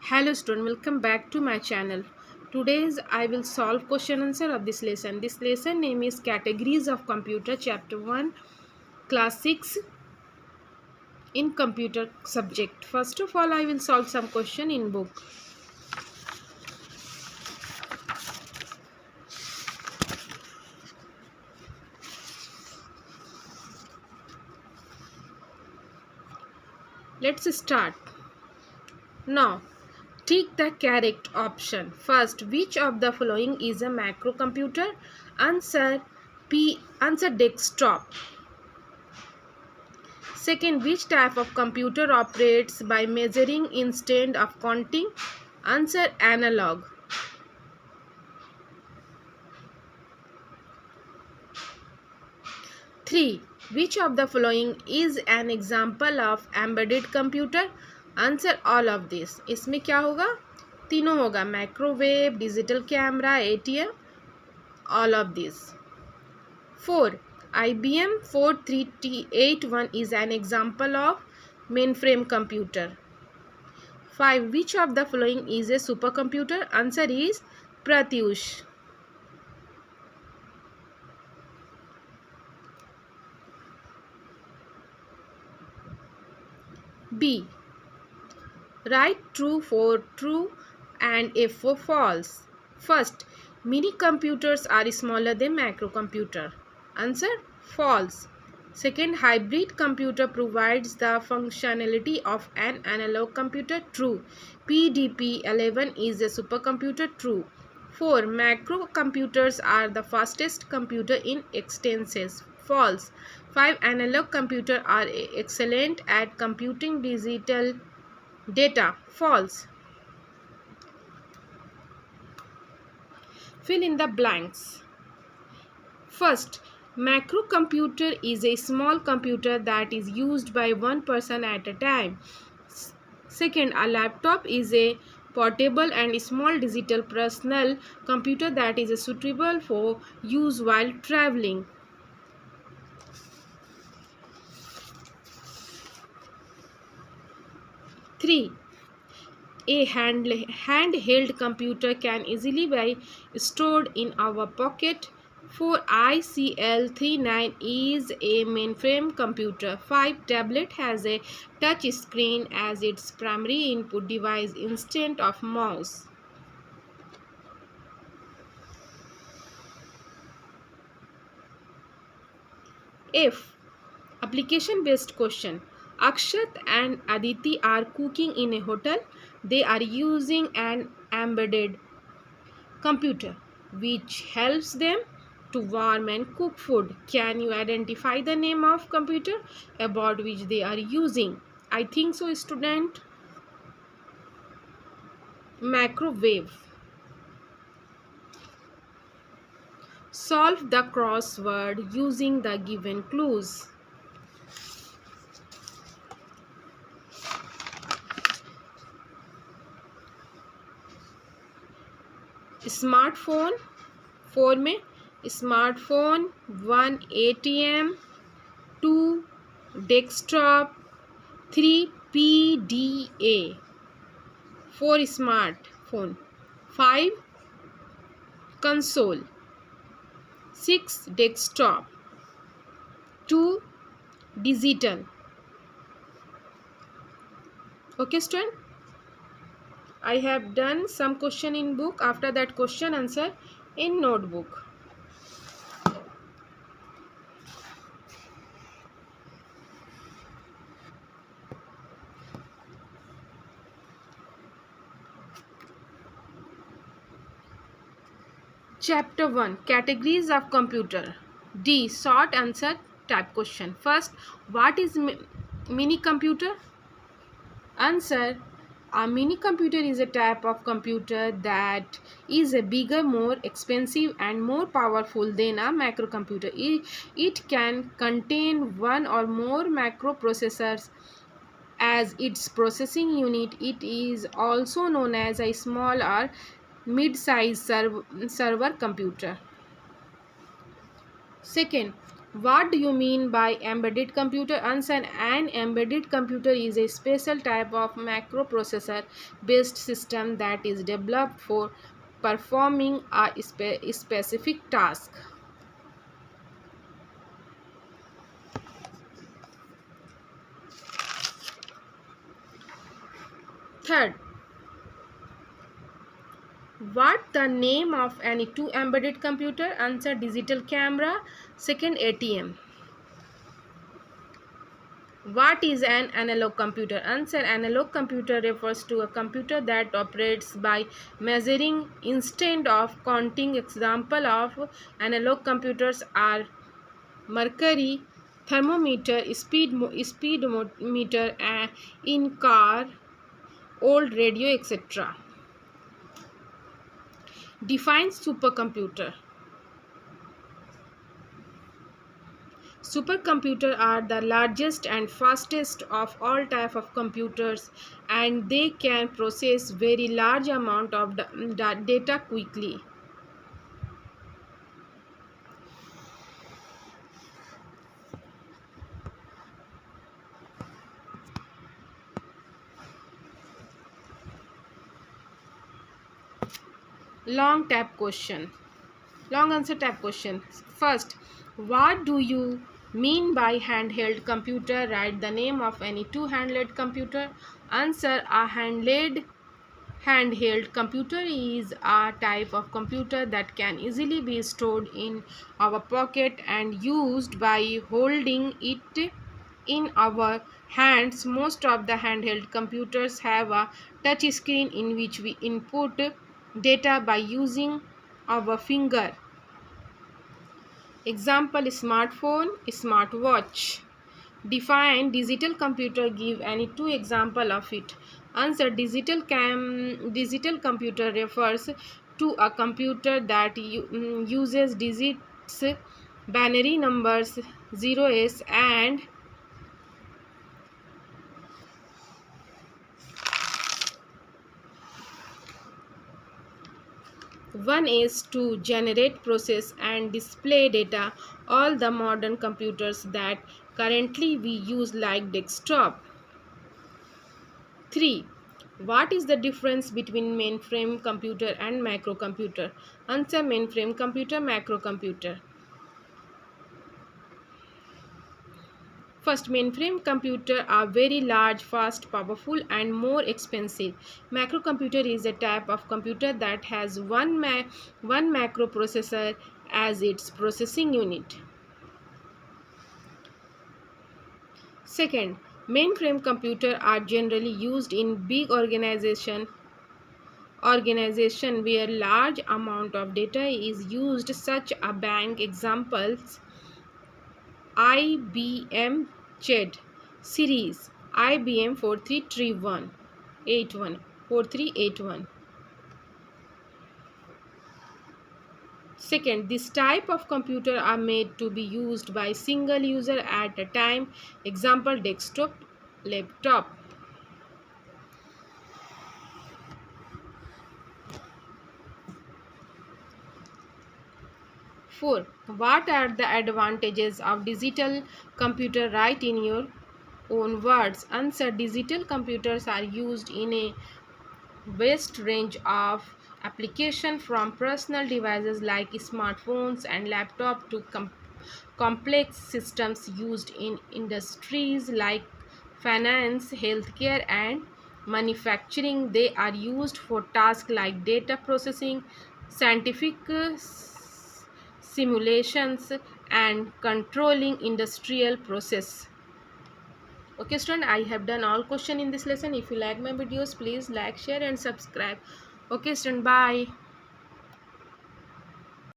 Hello student, welcome back to my channel. Today's I will solve question answer of this lesson. This lesson name is Categories of Computer, Chapter 1, Class 6 in Computer subject. First of all, I will solve some question in book. Let's start. Now, take the correct option. First, which of the following is a macro computer? Answer P. Answer desktop. Second, which type of computer operates by measuring instead of counting? Answer analog. Three, which of the following is an example of embedded computer? Answer all of this. इसमें क्या होगा? तीनों होगा, microwave, digital camera, ATM, all of this. 4. IBM 4381 is an example of mainframe computer. 5. Which of the following is a supercomputer? Answer is Pratyush. B. Write true for true and F for false. First, mini computers are smaller than macro computer. Answer false. Second, hybrid computer provides the functionality of an analog computer. True. PDP-11 is a supercomputer. True. 4. Macro computers are the fastest computer in extensions. False. 5. Analog computers are excellent at computing digital data. False. Fill in the blanks. First, macro computer is a small computer that is used by one person at a time. Second, a laptop is a portable and small digital personal computer that is suitable for use while traveling. Three, a handheld computer can easily be stored in our pocket. 4. ICL39 is a mainframe computer. 5. Tablet has a touch screen as its primary input device instead of mouse. F. Application based question. Akshat and Aditi are cooking in a hotel. They are using an embedded computer which helps them to warm and cook food. Can you identify the name of computer about which they are using? I think so, student. Microwave. Solve the crossword using the given clues. Smartphone 4 में smartphone, 1 ATM, 2 desktop, 3 PDA, 4 smartphone, 5 console, 6 desktop, 2 digital. Okay student, I have done some question in book. After that, question answer in notebook. Chapter 1, Categories of Computer. D. Short answer type question. First, what is mini computer? Answer, a mini computer is a type of computer that is a bigger, more expensive and more powerful than a macro computer. It can contain one or more microprocessors as its processing unit. It is also known as a small or mid-size server computer. Second, What do you mean by embedded computer? Answer: an embedded computer is a special type of microprocessor based system that is developed for performing a specific task. Third, what the name of any two embedded computer? Answer: digital camera. Second, ATM. What is an analog computer? Answer: analog computer refers to a computer that operates by measuring instead of counting. Example of analog computers are mercury thermometer, speedometer, in car, old radio, etc. Define supercomputer. Supercomputers are the largest and fastest of all types of computers, and they can process very large amount of data quickly. Long tap question. Long answer tap question. First, what do you mean by handheld computer? Write the name of any two handheld computer. Answer: a handheld computer is a type of computer that can easily be stored in our pocket and used by holding it in our hands. Most of the handheld computers have a touch screen in which we input data by using our finger. Example: smartphone, smartwatch. Define digital computer. Give any two example of it. Answer: digital computer refers to a computer that uses digits, binary numbers, zeros and one is to generate, process and display data. All the modern computers that currently we use like desktop. 3. What is the difference between mainframe computer and microcomputer? Answer: mainframe computer, macrocomputer. First, mainframe computers are very large, fast, powerful and more expensive. Macrocomputer is a type of computer that has one macroprocessor as its processing unit. Second, mainframe computers are generally used in big organization where large amount of data is used, such a bank. Examples: IBM CHED series, IBM 4381. Second, this type of computer are made to be used by single user at a time. Example: desktop, laptop. 4. What are the advantages of digital computer? Write in your own words. Answer: digital computers are used in a vast range of applications, from personal devices like smartphones and laptops to complex systems used in industries like finance, healthcare and manufacturing. They are used for tasks like data processing, scientific simulations and controlling industrial process. Okay student, I have done all question in this lesson. If you like my videos, please like, share and subscribe. Okay student, bye.